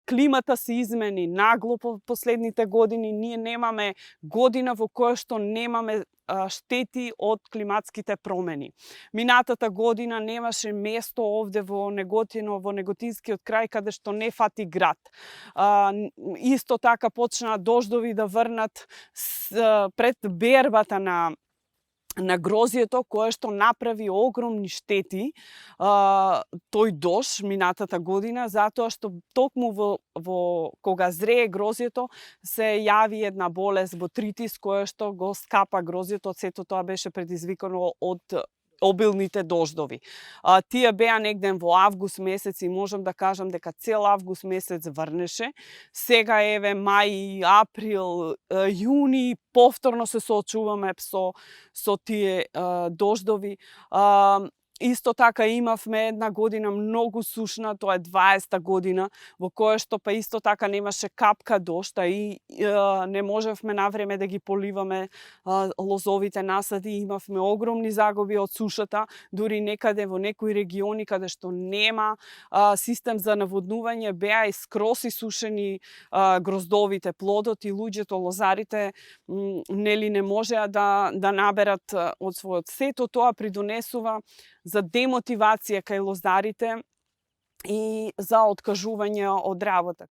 климата се измени нагло по последните години. Ние немаме година во која што немаме штети од климатските промени. Минатата година немаше место овде во Неготино, во Неготинскиот крај, каде што не фати град. Исто така почнаа дождови да врнат пред бербата на грозието, кое што направи огромни штети, тој дожд минатата година, затоа што токму во кога зрее грозието се јави една болест ботритис, која што го скапа грозието. Сето тоа беше предизвикано од обилните дождови. Тие беа негде во август месец и можам да кажам дека цел август месец врнеше. Сега еве мај, април, јуни повторно се соочуваме со тие дождови. Исто така имавме една година многу сушна, тоа е 20-та година, во која што па исто така немаше капка дожд, и не можевме навреме да ги поливаме лозовите насади. Имавме огромни загуби од сушата, дури некаде во некои региони каде што нема систем за наводнување, беа и скрос исушени гроздовите, плодот, и луѓето, лозарите, нели не можеа да наберат од својот. Сето тоа придонесува за демотивација кај лозарите и за откажување од работа.